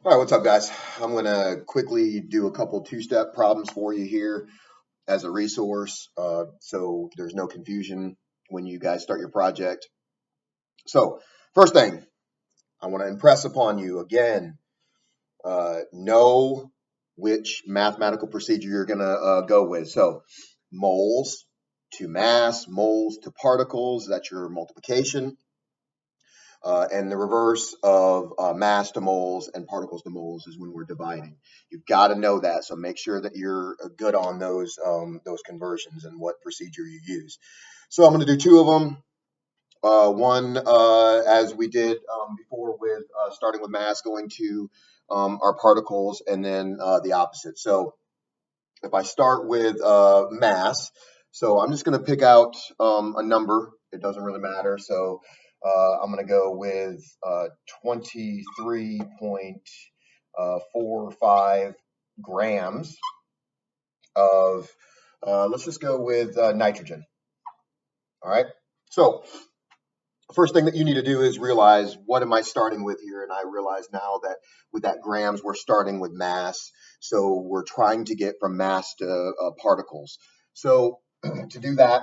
All right, what's up, guys? I'm going to quickly do a couple two-step problems for you here as a resource, so there's no confusion when you guys start your project. So, first thing, I want to impress upon you again, know which mathematical procedure you're going to go with. So, moles to mass, moles to particles, that's your multiplication. And the reverse of mass to moles and particles to moles is when we're dividing. You've got to know that, so make sure that you're good on those conversions and what procedure you use. So I'm going to do two of them. One, as we did before with starting with mass, going to our particles, and then the opposite. So if I start with mass, so I'm just going to pick out a number. It doesn't really matter. So I'm going to go with 23.45 grams of, let's just go with nitrogen. All right. So first thing that you need to do is realize, what am I starting with here? And I realize now that with that grams, we're starting with mass. So we're trying to get from mass to particles. So to do that,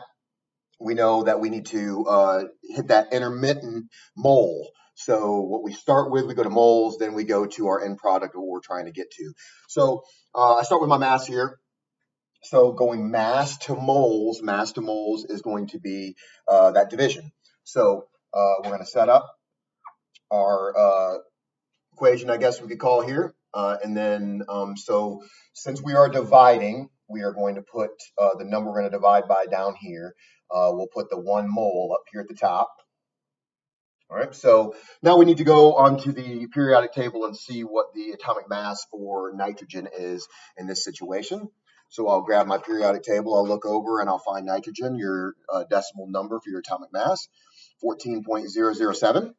we know that we need to hit that intermittent mole. So what we start with, we go to moles, then we go to our end product, what we're trying to get to. So I start with my mass here. So going mass to moles is going to be that division. So we're going to set up our equation, I guess we could call here. And then, so since we are dividing, we are going to put the number we're going to divide by down here. We'll put the 1 mole up here at the top. All right, so now we need to go onto the periodic table and see what the atomic mass for nitrogen is in this situation. So I'll grab my periodic table, I'll look over and I'll find nitrogen, your decimal number for your atomic mass, 14.007.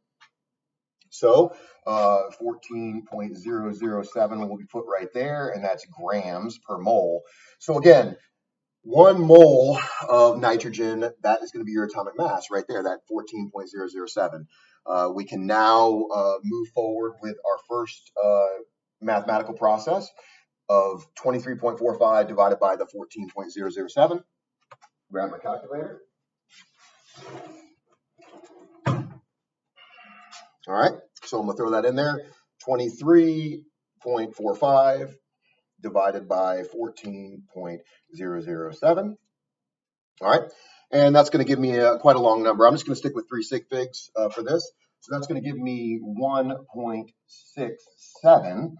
So 14.007 will be put right there, and that's grams per mole. So again, 1 mole of nitrogen, that is going to be your atomic mass right there, that 14.007. We can now move forward with our first mathematical process of 23.45 divided by the 14.007. Grab my calculator. All right, so I'm going to throw that in there. 23.45 divided by 14.007. All right, and that's going to give me quite a long number. I'm just going to stick with 3 sig figs for this. So that's going to give me 1.67.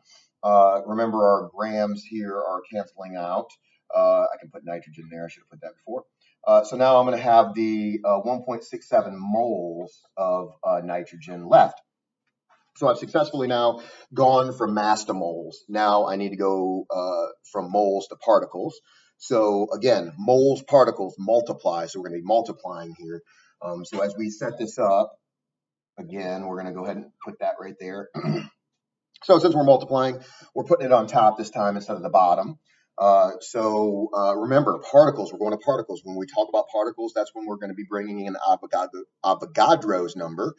Remember, our grams here are canceling out. I can put nitrogen there. I should have put that before. So now I'm going to have the 1.67 moles of nitrogen left. So I've successfully now gone from mass to moles. Now I need to go from moles to particles. So again, moles, particles, multiply. So we're going to be multiplying here. So as we set this up, again, we're going to go ahead and put that right there. So since we're multiplying, we're putting it on top this time instead of the bottom. Remember, particles, we're going to particles. When we talk about particles, that's when we're going to be bringing in Avogadro's number,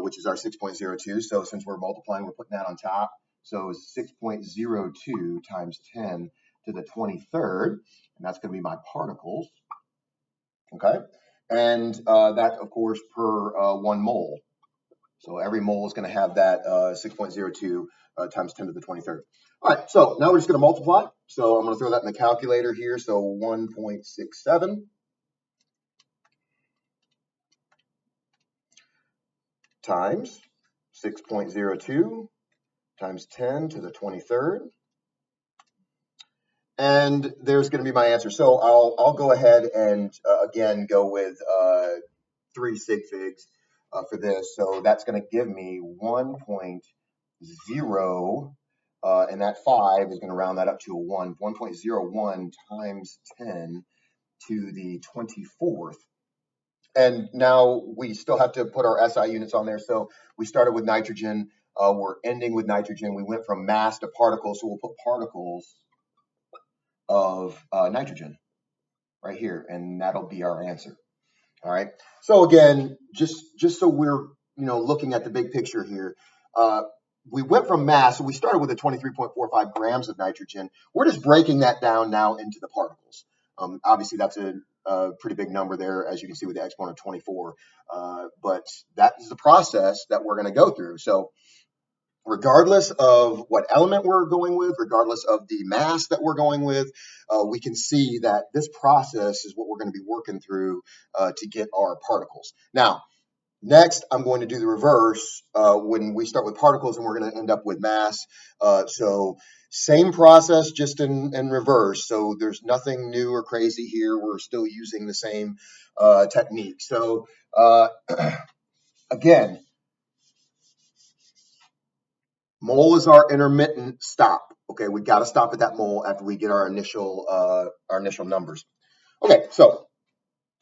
which is our 6.02. So since we're multiplying, we're putting that on top. So 6.02 times 10 to the 23rd, and that's going to be my particles. Okay, and that, of course, per 1 mole. So every mole is going to have that 6.02 times 10 to the 23rd. All right, so now we're just going to multiply. So I'm going to throw that in the calculator here. So 1.67 times 6.02 times 10 to the 23rd. And there's going to be my answer. So I'll go ahead and again go with 3 sig figs for this. So that's going to give me 1.0, and that 5 is going to round that up to a 1. 1.01 times 10 to the 24th. And now we still have to put our SI units on there. So we started with nitrogen. We're ending with nitrogen. We went from mass to particles. So we'll put particles of nitrogen right here, and that'll be our answer. All right. So again, just so we're looking at the big picture here, we went from mass, so we started with a 23.45 grams of nitrogen. We're just breaking that down now into the particles. Obviously, that's a pretty big number there, as you can see with the exponent of 24. But that is the process that we're going to go through. So regardless of what element we're going with, regardless of the mass that we're going with, we can see that this process is what we're going to be working through to get our particles. Now, next, I'm going to do the reverse when we start with particles and we're going to end up with mass. So same process, just in reverse. So there's nothing new or crazy here. We're still using the same technique. So again, mole is our intermittent stop. Okay, we got to stop at that mole after we get our initial numbers. Okay, so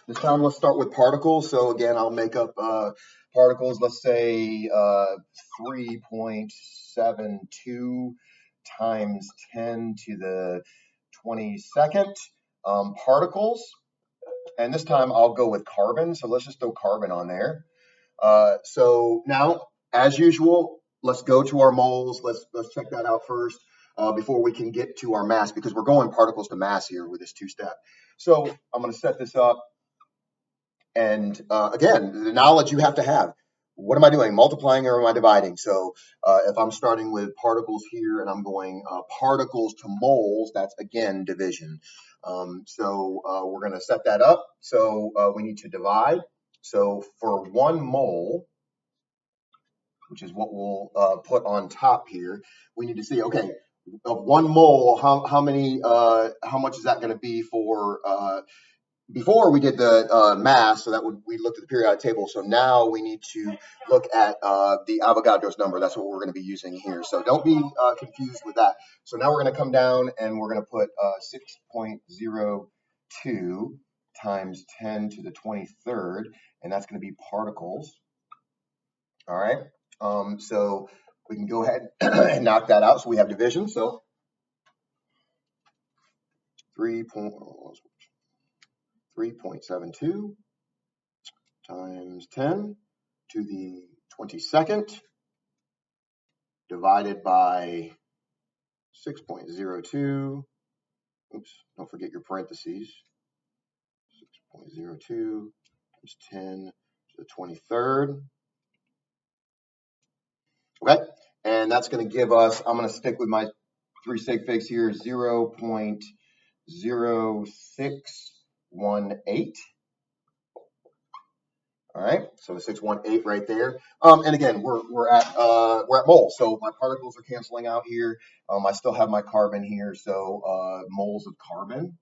this time let's start with particles. So again, I'll make up particles. Let's say 3.72 times 10 to the 22nd particles. And this time I'll go with carbon. So let's just throw carbon on there. So now, as usual, let's go to our moles. Let's check that out first before we can get to our mass, because we're going particles to mass here with this two-step. So I'm going to set this up. And again, the knowledge you have to have. What am I doing? Multiplying or am I dividing? So if I'm starting with particles here and I'm going particles to moles, that's again division. So we're going to set that up. So we need to divide. So for 1 mole, which is what we'll put on top here, we need to see, okay, of 1 mole, how much is that going to be for before we did the mass, so that we looked at the periodic table. So now we need to look at the Avogadro's number. That's what we're going to be using here. So don't be confused with that. So now we're going to come down and we're going to put 6.02 times 10 to the 23rd, and that's going to be particles. All right. So we can go ahead and knock that out. So we have division. So 3.72 times 10 to the 22nd divided by 6.02. Oops, don't forget your parentheses. 6.02 times 10 to the 23rd. Okay, and that's going to give us, I'm going to stick with my 3 sig figs here, 0.0618. All right, so 618 right there. And again, we're at moles, so my particles are canceling out here. I still have my carbon here, so moles of carbon.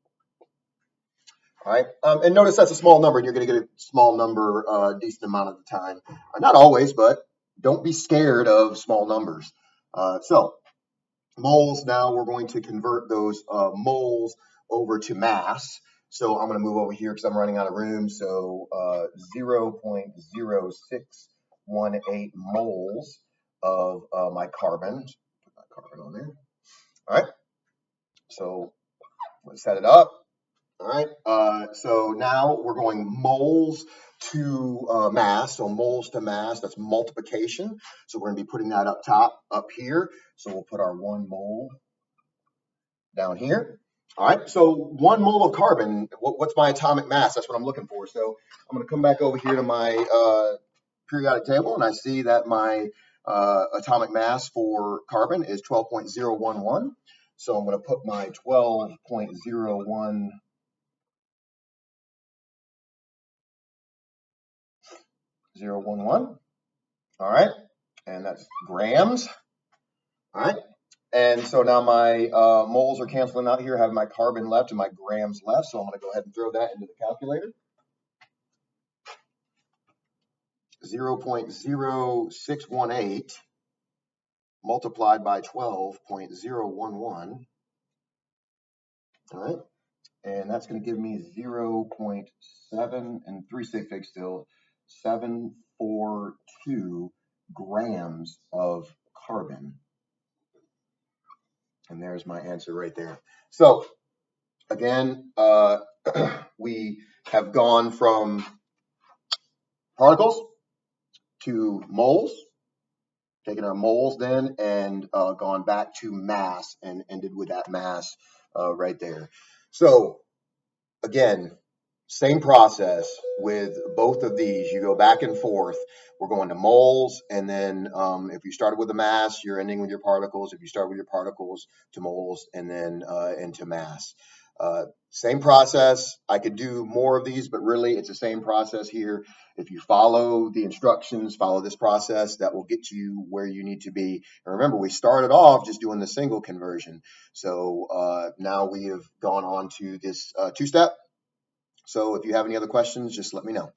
All right, and notice that's a small number, and you're going to get a small number a decent amount of the time. Not always, but don't be scared of small numbers. So moles, now we're going to convert those moles over to mass. So I'm going to move over here because I'm running out of room. So 0.0618 moles of my carbon. Put that carbon on there. All right. So let's set it up. All right. So now we're going moles to mass. So moles to mass, that's multiplication. So we're going to be putting that up top, up here. So we'll put our 1 mole down here. All right, so 1 mole of carbon, what's my atomic mass? That's what I'm looking for. So I'm going to come back over here to my periodic table, and I see that my atomic mass for carbon is 12.011. So I'm going to put my 12.011 all right, and that's grams. All right, and so now my moles are canceling out here. I have my carbon left and my grams left. So I'm going to go ahead and throw that into the calculator. 0.0618 multiplied by 12.011. All right, and that's going to give me 0.7 and 3 sig figs still, 742 grams of carbon. And there's my answer right there. So again, we have gone from particles to moles taken our moles then and gone back to mass and ended with that mass right there. So again, same process with both of these. You go back and forth. We're going to moles, and then if you started with a mass, you're ending with your particles. If you start with your particles, to moles, and then into mass. Same process. I could do more of these, but really it's the same process here. If you follow the instructions, follow this process, that will get you where you need to be. And remember, we started off just doing the single conversion. So now we have gone on to this two-step. So if you have any other questions, just let me know.